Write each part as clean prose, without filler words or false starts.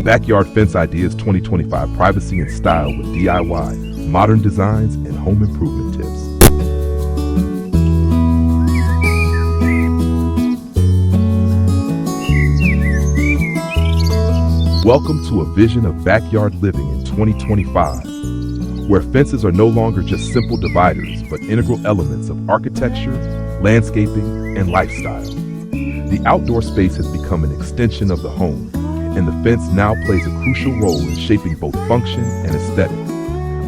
Backyard Fence Ideas 2025 Privacy and Style with DIY, Modern Designs, and Home Improvement Tips. Welcome to a vision of backyard living in 2025, where fences are no longer just simple dividers, but integral elements of architecture, landscaping, and lifestyle. The outdoor space has become an extension of the home, and the fence now plays a crucial role in shaping both function and aesthetic.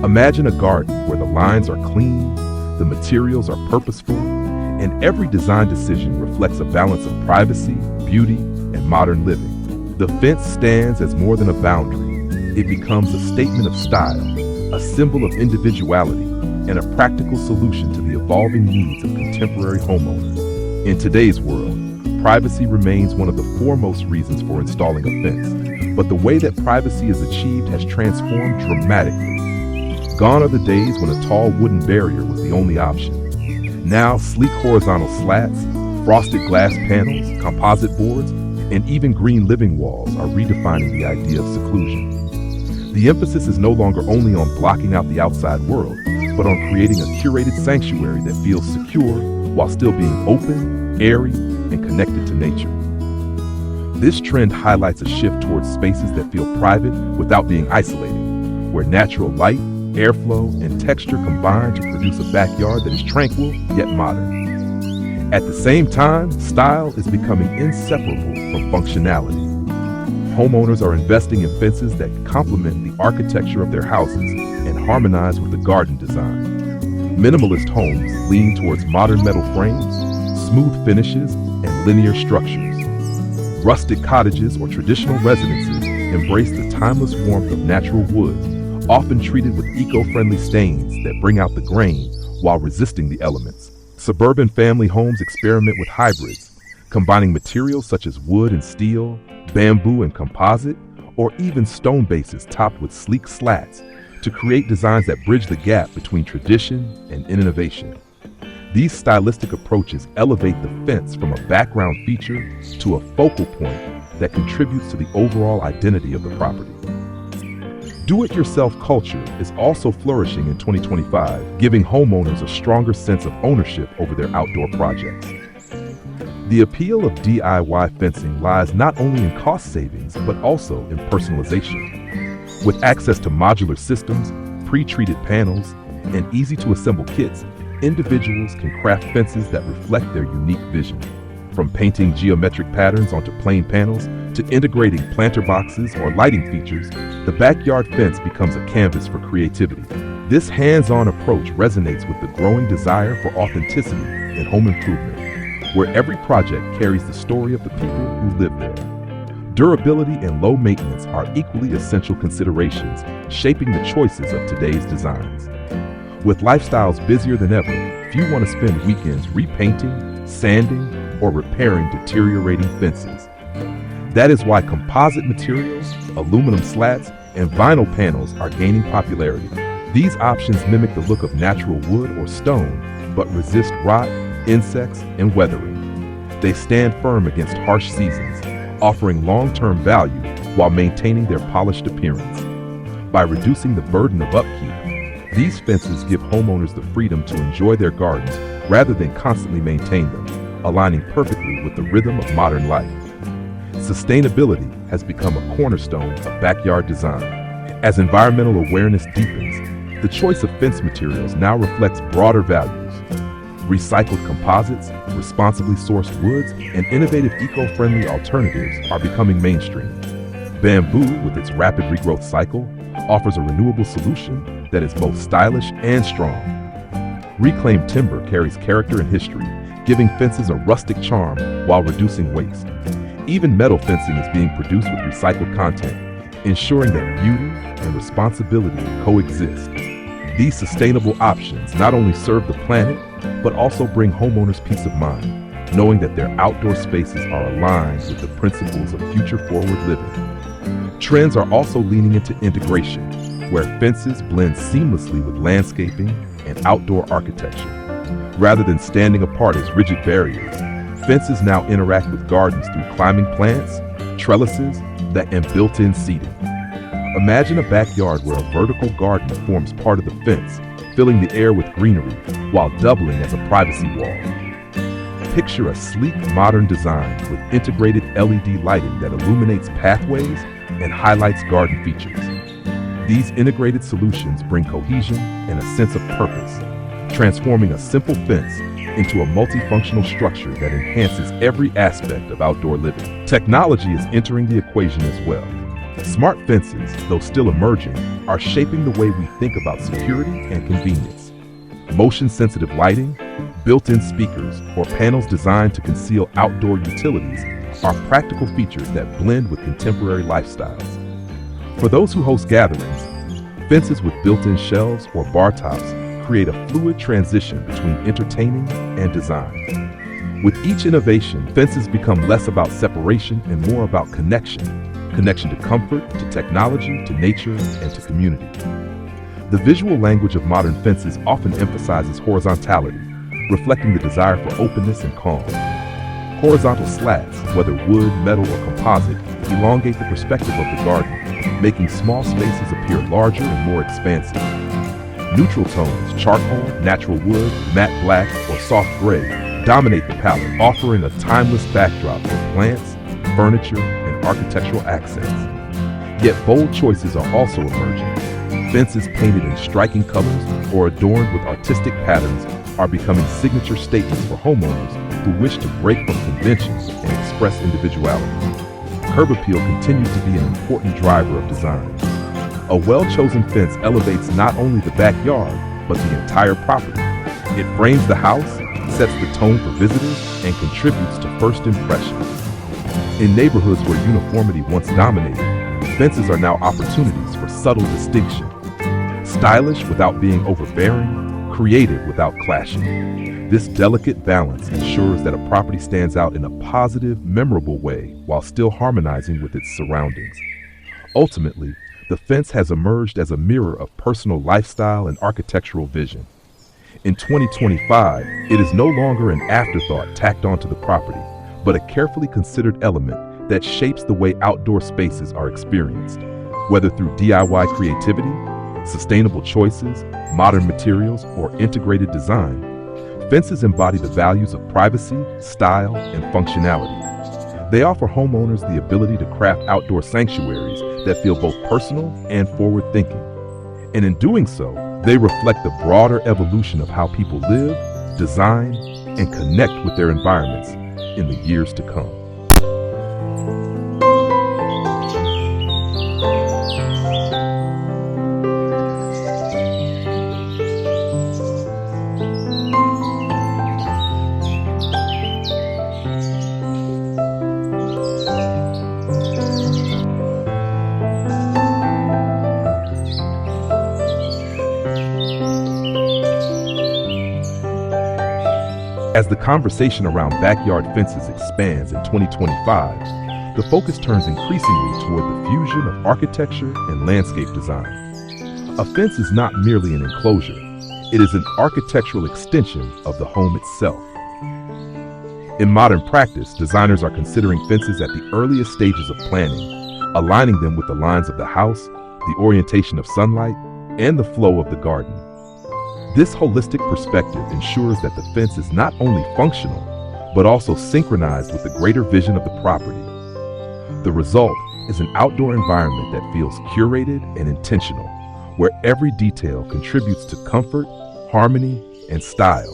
Imagine a garden where the lines are clean, the materials are purposeful, and every design decision reflects a balance of privacy, beauty, and modern living. The fence stands as more than a boundary. It becomes a statement of style, a symbol of individuality, and a practical solution to the evolving needs of contemporary homeowners. In today's world, privacy remains one of the foremost reasons for installing a fence, but the way that privacy is achieved has transformed dramatically. Gone are the days when a tall wooden barrier was the only option. Now, sleek horizontal slats, frosted glass panels, composite boards, and even green living walls are redefining the idea of seclusion. The emphasis is no longer only on blocking out the outside world, but on creating a curated sanctuary that feels secure while still being open, airy, and connected to nature. This trend highlights a shift towards spaces that feel private without being isolating, where natural light, airflow, and texture combine to produce a backyard that is tranquil yet modern. At the same time, style is becoming inseparable from functionality. Homeowners are investing in fences that complement the architecture of their houses and harmonize with the garden design. Minimalist homes lean towards modern metal frames, smooth finishes, and linear structures. Rustic cottages or traditional residences embrace the timeless warmth of natural wood, often treated with eco-friendly stains that bring out the grain while resisting the elements. Suburban family homes experiment with hybrids, combining materials such as wood and steel, bamboo and composite, or even stone bases topped with sleek slats to create designs that bridge the gap between tradition and innovation. These stylistic approaches elevate the fence from a background feature to a focal point that contributes to the overall identity of the property. Do-it-yourself culture is also flourishing in 2025, giving homeowners a stronger sense of ownership over their outdoor projects. The appeal of DIY fencing lies not only in cost savings, but also in personalization. With access to modular systems, pre-treated panels, and easy-to-assemble kits, individuals can craft fences that reflect their unique vision. From painting geometric patterns onto plain panels to integrating planter boxes or lighting features, the backyard fence becomes a canvas for creativity. This hands-on approach resonates with the growing desire for authenticity in home improvement, where every project carries the story of the people who live there. Durability and low maintenance are equally essential considerations shaping the choices of today's designs. With lifestyles busier than ever, few want to spend weekends repainting, sanding, or repairing deteriorating fences. That is why composite materials, aluminum slats, and vinyl panels are gaining popularity. These options mimic the look of natural wood or stone, but resist rot, insects, and weathering. They stand firm against harsh seasons, offering long-term value while maintaining their polished appearance. By reducing the burden of upkeep, these fences give homeowners the freedom to enjoy their gardens rather than constantly maintain them, aligning perfectly with the rhythm of modern life. Sustainability has become a cornerstone of backyard design. As environmental awareness deepens, the choice of fence materials now reflects broader values. Recycled composites, responsibly sourced woods, and innovative eco-friendly alternatives are becoming mainstream. Bamboo, with its rapid regrowth cycle, offers a renewable solution that is both stylish and strong. Reclaimed timber carries character and history, giving fences a rustic charm while reducing waste. Even metal fencing is being produced with recycled content, ensuring that beauty and responsibility coexist. These sustainable options not only serve the planet, but also bring homeowners peace of mind, knowing that their outdoor spaces are aligned with the principles of future-forward living. Trends are also leaning into integration, where fences blend seamlessly with landscaping and outdoor architecture. Rather than standing apart as rigid barriers, fences now interact with gardens through climbing plants, trellises, and built-in seating. Imagine a backyard where a vertical garden forms part of the fence, filling the air with greenery while doubling as a privacy wall. Picture a sleek, modern design with integrated LED lighting that illuminates pathways and highlights garden features. These integrated solutions bring cohesion and a sense of purpose, transforming a simple fence into a multifunctional structure that enhances every aspect of outdoor living. Technology is entering the equation as well. Smart fences, though still emerging, are shaping the way we think about security and convenience. Motion-sensitive lighting, built-in speakers, or panels designed to conceal outdoor utilities are practical features that blend with contemporary lifestyles. For those who host gatherings, fences with built-in shelves or bar tops create a fluid transition between entertaining and design. With each innovation, fences become less about separation and more about connection to comfort, to technology, to nature, and to community. The visual language of modern fences often emphasizes horizontality, reflecting the desire for openness and calm. Horizontal slats, whether wood, metal, or composite, elongate the perspective of the garden, making small spaces appear larger and more expansive. Neutral tones, charcoal, natural wood, matte black, or soft gray, dominate the palette, offering a timeless backdrop for plants, furniture, and architectural accents. Yet bold choices are also emerging. Fences painted in striking colors or adorned with artistic patterns are becoming signature statements for homeowners who wish to break from conventions and express individuality. Curb appeal continues to be an important driver of design. A well-chosen fence elevates not only the backyard, but the entire property. It frames the house, sets the tone for visitors, and contributes to first impressions. In neighborhoods where uniformity once dominated, fences are now opportunities for subtle distinction. Stylish without being overbearing, creative without clashing. This delicate balance ensures that a property stands out in a positive, memorable way while still harmonizing with its surroundings. Ultimately, the fence has emerged as a mirror of personal lifestyle and architectural vision. In 2025, it is no longer an afterthought tacked onto the property, but a carefully considered element that shapes the way outdoor spaces are experienced. Whether through DIY creativity, sustainable choices, modern materials, or integrated design, fences embody the values of privacy, style, and functionality. They offer homeowners the ability to craft outdoor sanctuaries that feel both personal and forward-thinking. And in doing so, they reflect the broader evolution of how people live, design, and connect with their environments in the years to come. As the conversation around backyard fences expands in 2025, the focus turns increasingly toward the fusion of architecture and landscape design. A fence is not merely an enclosure, it is an architectural extension of the home itself. In modern practice, designers are considering fences at the earliest stages of planning, aligning them with the lines of the house, the orientation of sunlight, and the flow of the garden. This holistic perspective ensures that the fence is not only functional, but also synchronized with the greater vision of the property. The result is an outdoor environment that feels curated and intentional, where every detail contributes to comfort, harmony, and style.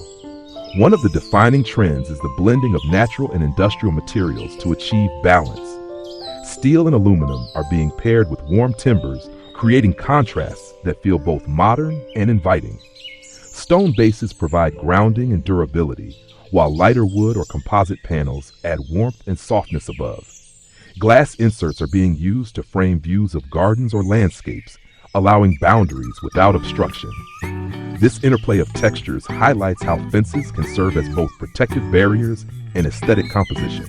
One of the defining trends is the blending of natural and industrial materials to achieve balance. Steel and aluminum are being paired with warm timbers, creating contrasts that feel both modern and inviting. Stone bases provide grounding and durability, while lighter wood or composite panels add warmth and softness above. Glass inserts are being used to frame views of gardens or landscapes, allowing boundaries without obstruction. This interplay of textures highlights how fences can serve as both protective barriers and aesthetic compositions.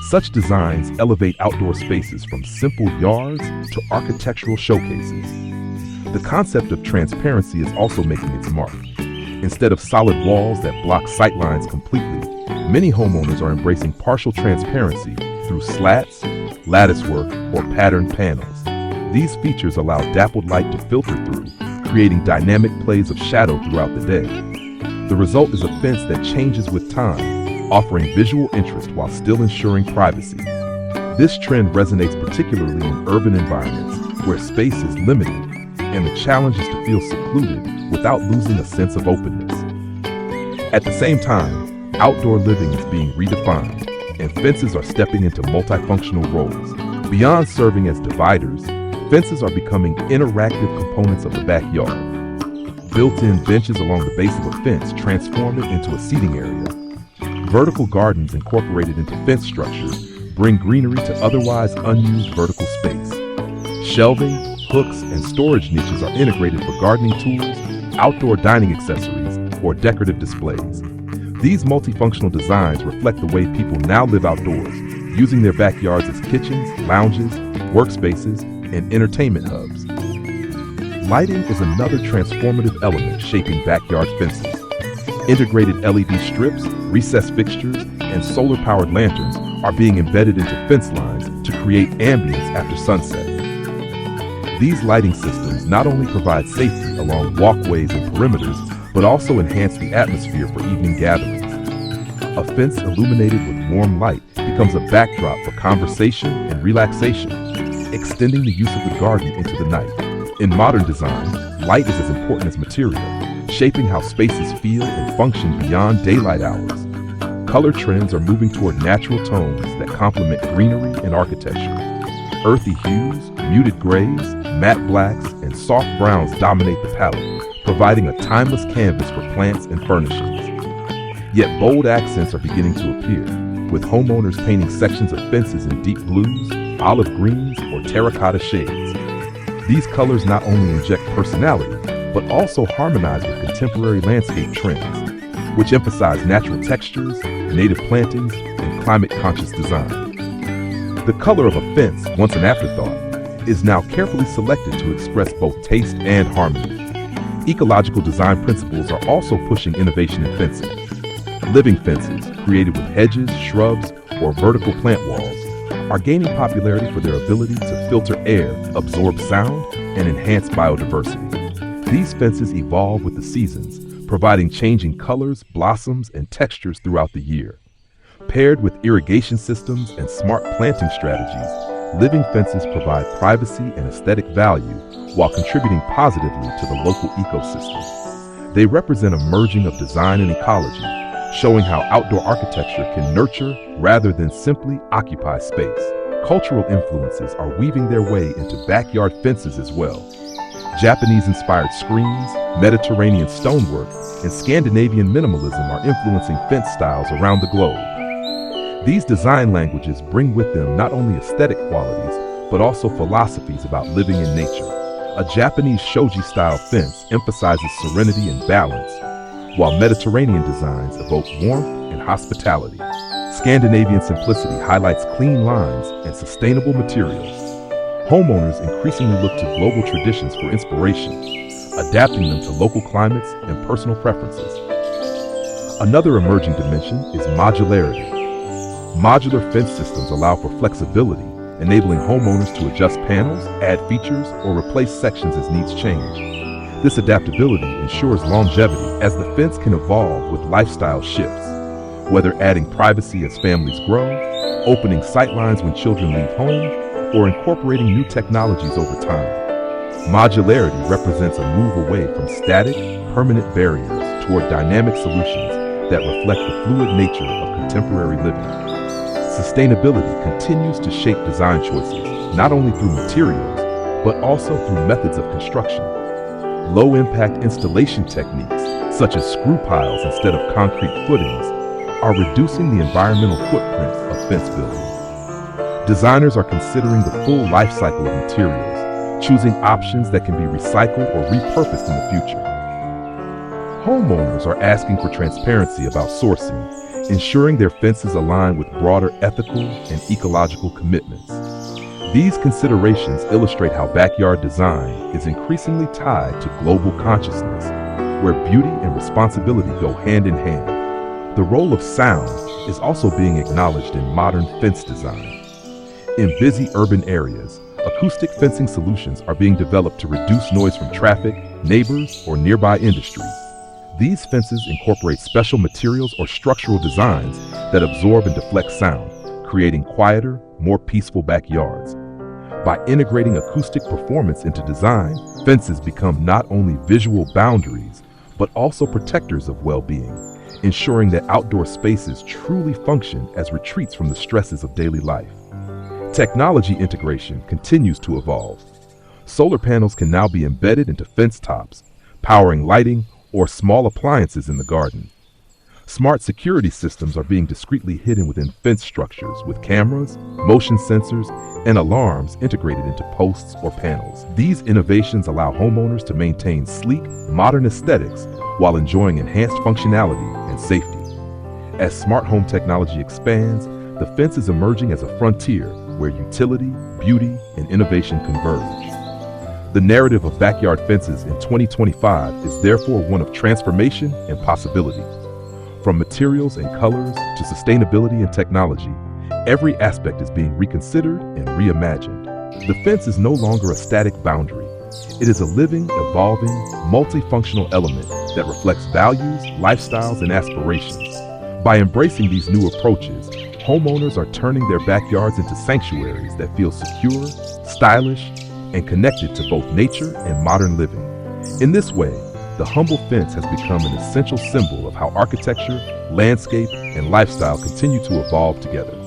Such designs elevate outdoor spaces from simple yards to architectural showcases. The concept of transparency is also making its mark. Instead of solid walls that block sightlines completely, many homeowners are embracing partial transparency through slats, lattice work, or patterned panels. These features allow dappled light to filter through, creating dynamic plays of shadow throughout the day. The result is a fence that changes with time, offering visual interest while still ensuring privacy. This trend resonates particularly in urban environments where space is limited, and the challenge is to feel secluded without losing a sense of openness. At the same time, outdoor living is being redefined, and fences are stepping into multifunctional roles. Beyond serving as dividers, fences are becoming interactive components of the backyard. Built-in benches along the base of a fence transform it into a seating area. Vertical gardens incorporated into fence structures bring greenery to otherwise unused vertical space. Shelving, hooks, and storage niches are integrated for gardening tools, outdoor dining accessories, or decorative displays. These multifunctional designs reflect the way people now live outdoors, using their backyards as kitchens, lounges, workspaces, and entertainment hubs. Lighting is another transformative element shaping backyard fences. Integrated LED strips, recessed fixtures, and solar-powered lanterns are being embedded into fence lines to create ambience after sunset. These lighting systems not only provide safety along walkways and perimeters, but also enhance the atmosphere for evening gatherings. A fence illuminated with warm light becomes a backdrop for conversation and relaxation, extending the use of the garden into the night. In modern design, light is as important as material, shaping how spaces feel and function beyond daylight hours. Color trends are moving toward natural tones that complement greenery and architecture. Earthy hues, muted grays, matte blacks, and soft browns dominate the palette, providing a timeless canvas for plants and furnishings. Yet bold accents are beginning to appear, with homeowners painting sections of fences in deep blues, olive greens, or terracotta shades. These colors not only inject personality, but also harmonize with contemporary landscape trends, which emphasize natural textures, native plantings, and climate-conscious design. The color of a fence, once an afterthought, is now carefully selected to express both taste and harmony. Ecological design principles are also pushing innovation in fencing. Living fences, created with hedges, shrubs, or vertical plant walls, are gaining popularity for their ability to filter air, absorb sound, and enhance biodiversity. These fences evolve with the seasons, providing changing colors, blossoms, and textures throughout the year. Paired with irrigation systems and smart planting strategies, living fences provide privacy and aesthetic value while contributing positively to the local ecosystem. They represent a merging of design and ecology, showing how outdoor architecture can nurture rather than simply occupy space. Cultural influences are weaving their way into backyard fences as well. Japanese-inspired screens, Mediterranean stonework, and Scandinavian minimalism are influencing fence styles around the globe. These design languages bring with them not only aesthetic qualities, but also philosophies about living in nature. A Japanese shoji-style fence emphasizes serenity and balance, while Mediterranean designs evoke warmth and hospitality. Scandinavian simplicity highlights clean lines and sustainable materials. Homeowners increasingly look to global traditions for inspiration, adapting them to local climates and personal preferences. Another emerging dimension is modularity. Modular fence systems allow for flexibility, enabling homeowners to adjust panels, add features, or replace sections as needs change. This adaptability ensures longevity as the fence can evolve with lifestyle shifts, whether adding privacy as families grow, opening sightlines when children leave home, or incorporating new technologies over time. Modularity represents a move away from static, permanent barriers toward dynamic solutions that reflect the fluid nature of contemporary living. Sustainability continues to shape design choices, not only through materials, but also through methods of construction. Low-impact installation techniques, such as screw piles instead of concrete footings, are reducing the environmental footprint of fence building. Designers are considering the full life cycle of materials, choosing options that can be recycled or repurposed in the future. Homeowners are asking for transparency about sourcing, ensuring their fences align with broader ethical and ecological commitments. These considerations illustrate how backyard design is increasingly tied to global consciousness, where beauty and responsibility go hand in hand. The role of sound is also being acknowledged in modern fence design. In busy urban areas, acoustic fencing solutions are being developed to reduce noise from traffic, neighbors, or nearby industries. These fences incorporate special materials or structural designs that absorb and deflect sound, creating quieter, more peaceful backyards. By integrating acoustic performance into design, fences become not only visual boundaries, but also protectors of well-being, ensuring that outdoor spaces truly function as retreats from the stresses of daily life. Technology integration continues to evolve. Solar panels can now be embedded into fence tops, powering lighting or small appliances in the garden. Smart security systems are being discreetly hidden within fence structures with cameras, motion sensors, and alarms integrated into posts or panels. These innovations allow homeowners to maintain sleek, modern aesthetics while enjoying enhanced functionality and safety. As smart home technology expands, the fence is emerging as a frontier where utility, beauty, and innovation converge. The narrative of backyard fences in 2025 is therefore one of transformation and possibility. From materials and colors to sustainability and technology, every aspect is being reconsidered and reimagined. The fence is no longer a static boundary. It is a living, evolving, multifunctional element that reflects values, lifestyles, and aspirations. By embracing these new approaches, homeowners are turning their backyards into sanctuaries that feel secure, stylish, and connected to both nature and modern living. In this way, the humble fence has become an essential symbol of how architecture, landscape, and lifestyle continue to evolve together.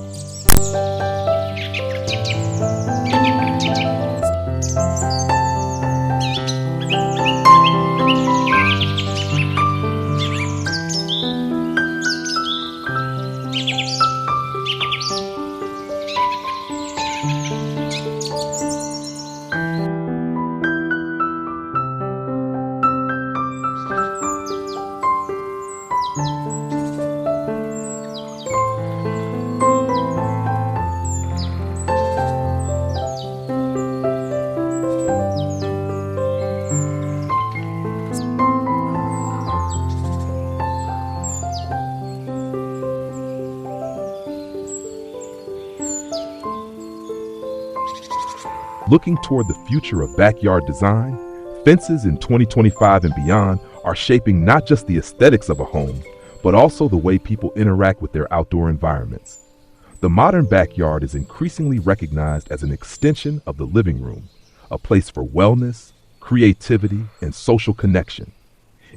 Looking toward the future of backyard design, fences in 2025 and beyond are shaping not just the aesthetics of a home, but also the way people interact with their outdoor environments. The modern backyard is increasingly recognized as an extension of the living room, a place for wellness, creativity, and social connection.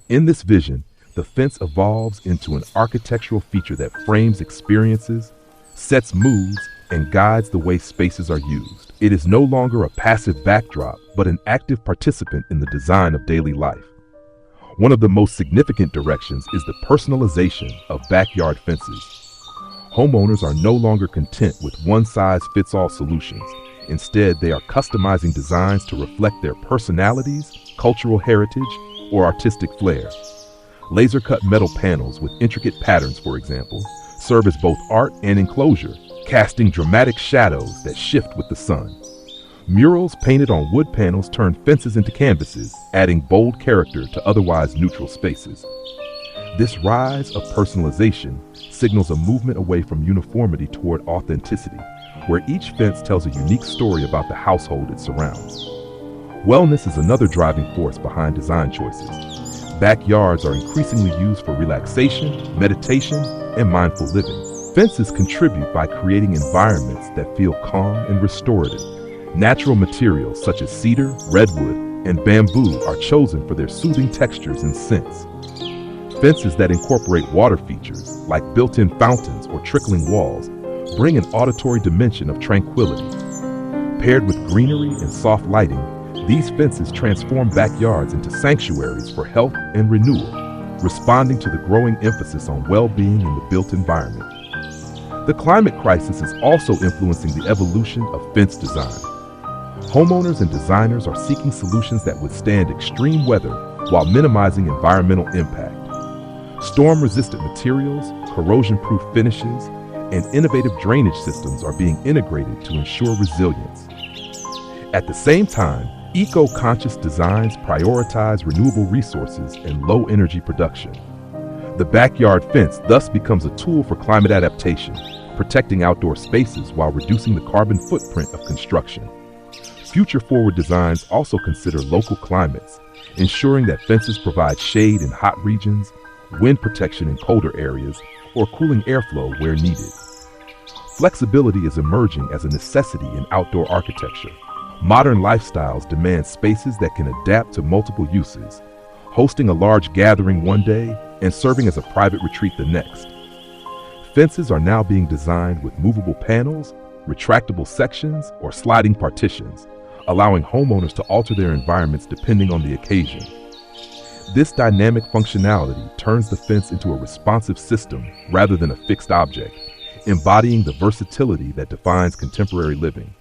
In this vision, the fence evolves into an architectural feature that frames experiences, sets moods, and guides the way spaces are used. It is no longer a passive backdrop, but an active participant in the design of daily life. One of the most significant directions is the personalization of backyard fences. Homeowners are no longer content with one-size-fits-all solutions. Instead, they are customizing designs to reflect their personalities, cultural heritage, or artistic flair. Laser-cut metal panels with intricate patterns, for example, serve as both art and enclosure, casting dramatic shadows that shift with the sun. Murals painted on wood panels turn fences into canvases, adding bold character to otherwise neutral spaces. This rise of personalization signals a movement away from uniformity toward authenticity, where each fence tells a unique story about the household it surrounds. Wellness is another driving force behind design choices. Backyards are increasingly used for relaxation, meditation, and mindful living. Fences contribute by creating environments that feel calm and restorative. Natural materials such as cedar, redwood, and bamboo are chosen for their soothing textures and scents. Fences that incorporate water features, like built-in fountains or trickling walls, bring an auditory dimension of tranquility. Paired with greenery and soft lighting, these fences transform backyards into sanctuaries for health and renewal, responding to the growing emphasis on well-being in the built environment. The climate crisis is also influencing the evolution of fence design. Homeowners and designers are seeking solutions that withstand extreme weather while minimizing environmental impact. Storm-resistant materials, corrosion-proof finishes, and innovative drainage systems are being integrated to ensure resilience. At the same time, eco-conscious designs prioritize renewable resources and low-energy production. The backyard fence thus becomes a tool for climate adaptation, protecting outdoor spaces while reducing the carbon footprint of construction. Future-forward designs also consider local climates, ensuring that fences provide shade in hot regions, wind protection in colder areas, or cooling airflow where needed. Flexibility is emerging as a necessity in outdoor architecture. Modern lifestyles demand spaces that can adapt to multiple uses, hosting a large gathering one day and serving as a private retreat the next. Fences are now being designed with movable panels, retractable sections, or sliding partitions, allowing homeowners to alter their environments depending on the occasion. This dynamic functionality turns the fence into a responsive system rather than a fixed object, embodying the versatility that defines contemporary living.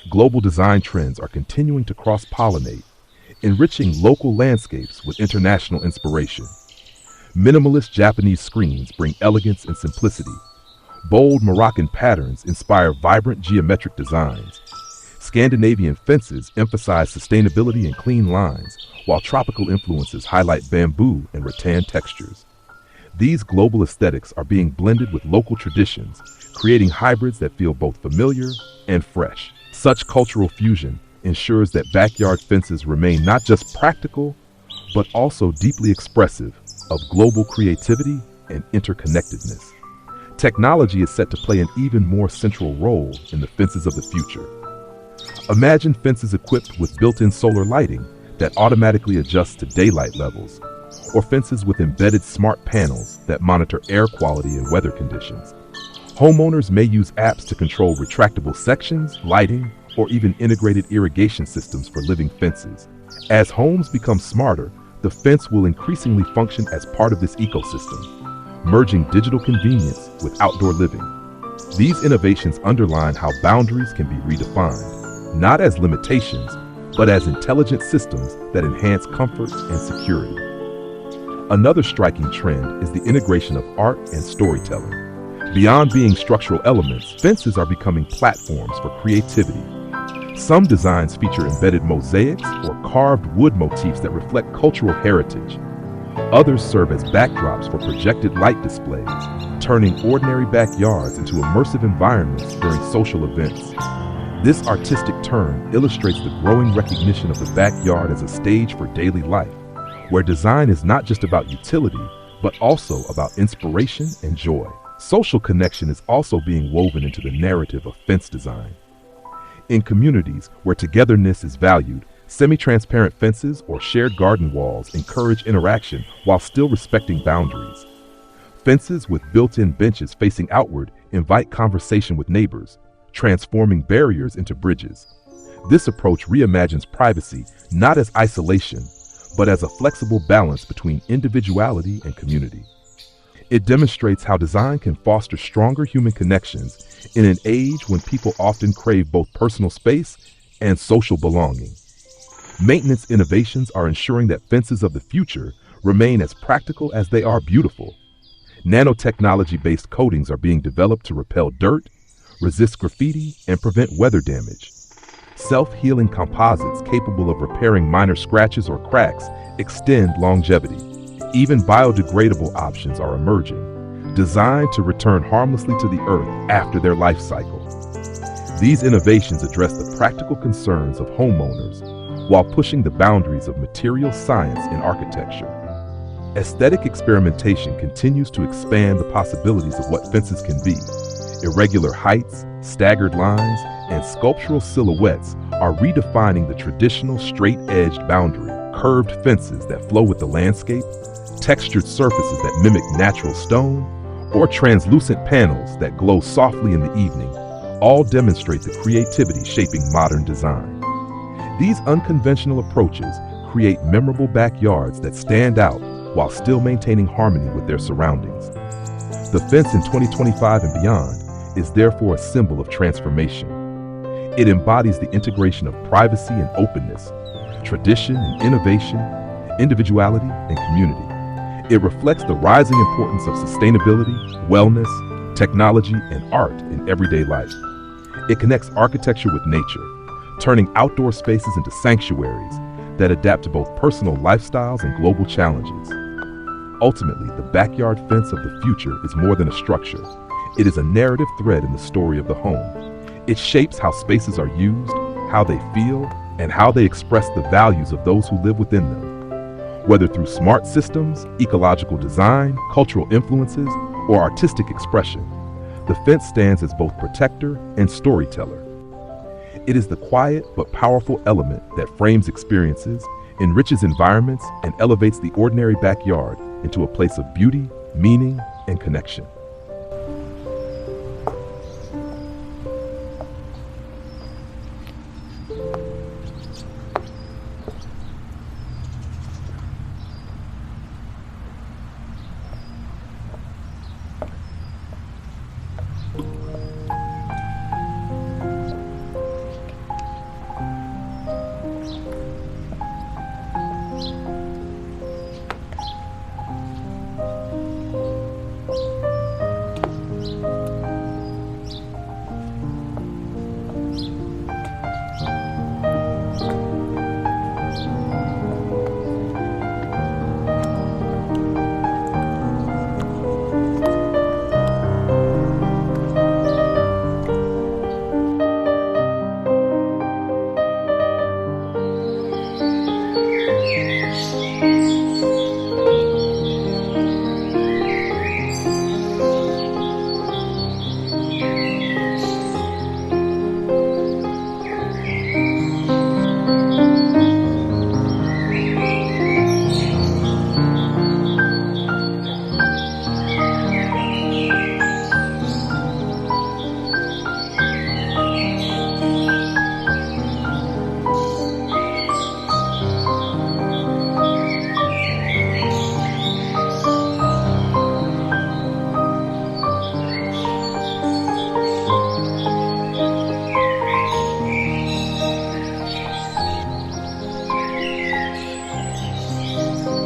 Global design trends are continuing to cross-pollinate, enriching local landscapes with international inspiration. Minimalist Japanese screens bring elegance and simplicity. Bold Moroccan patterns inspire vibrant geometric designs. Scandinavian fences emphasize sustainability and clean lines, while tropical influences highlight bamboo and rattan textures. These global aesthetics are being blended with local traditions, creating hybrids that feel both familiar and fresh. Such cultural fusion ensures that backyard fences remain not just practical, but also deeply expressive of global creativity and interconnectedness. Technology is set to play an even more central role in the fences of the future. Imagine fences equipped with built-in solar lighting that automatically adjusts to daylight levels, or fences with embedded smart panels that monitor air quality and weather conditions. Homeowners may use apps to control retractable sections, lighting, or even integrated irrigation systems for living fences. As homes become smarter, the fence will increasingly function as part of this ecosystem, merging digital convenience with outdoor living. These innovations underline how boundaries can be redefined, not as limitations, but as intelligent systems that enhance comfort and security. Another striking trend is the integration of art and storytelling. Beyond being structural elements, fences are becoming platforms for creativity. Some designs feature embedded mosaics or carved wood motifs that reflect cultural heritage. Others serve as backdrops for projected light displays, turning ordinary backyards into immersive environments during social events. This artistic turn illustrates the growing recognition of the backyard as a stage for daily life, where design is not just about utility, but also about inspiration and joy. Social connection is also being woven into the narrative of fence design. In communities where togetherness is valued, semi-transparent fences or shared garden walls encourage interaction while still respecting boundaries. Fences with built-in benches facing outward invite conversation with neighbors, transforming barriers into bridges. This approach reimagines privacy not as isolation, but as a flexible balance between individuality and community. It demonstrates how design can foster stronger human connections in an age when people often crave both personal space and social belonging. Maintenance innovations are ensuring that fences of the future remain as practical as they are beautiful. Nanotechnology-based coatings are being developed to repel dirt, resist graffiti, and prevent weather damage. Self-healing composites capable of repairing minor scratches or cracks extend longevity. Even biodegradable options are emerging, designed to return harmlessly to the earth after their life cycle. These innovations address the practical concerns of homeowners while pushing the boundaries of material science in architecture. Aesthetic experimentation continues to expand the possibilities of what fences can be. Irregular heights, staggered lines, and sculptural silhouettes are redefining the traditional straight-edged boundary. Curved fences that flow with the landscape, textured surfaces that mimic natural stone, or translucent panels that glow softly in the evening, all demonstrate the creativity shaping modern design. These unconventional approaches create memorable backyards that stand out while still maintaining harmony with their surroundings. The fence in 2025 and beyond is therefore a symbol of transformation. It embodies the integration of privacy and openness, tradition and innovation, individuality and community. It reflects the rising importance of sustainability, wellness, technology, and art in everyday life. It connects architecture with nature, turning outdoor spaces into sanctuaries that adapt to both personal lifestyles and global challenges. Ultimately, the backyard fence of the future is more than a structure. It is a narrative thread in the story of the home. It shapes how spaces are used, how they feel, and how they express the values of those who live within them. Whether through smart systems, ecological design, cultural influences, or artistic expression, the fence stands as both protector and storyteller. It is the quiet but powerful element that frames experiences, enriches environments, and elevates the ordinary backyard into a place of beauty, meaning, and connection.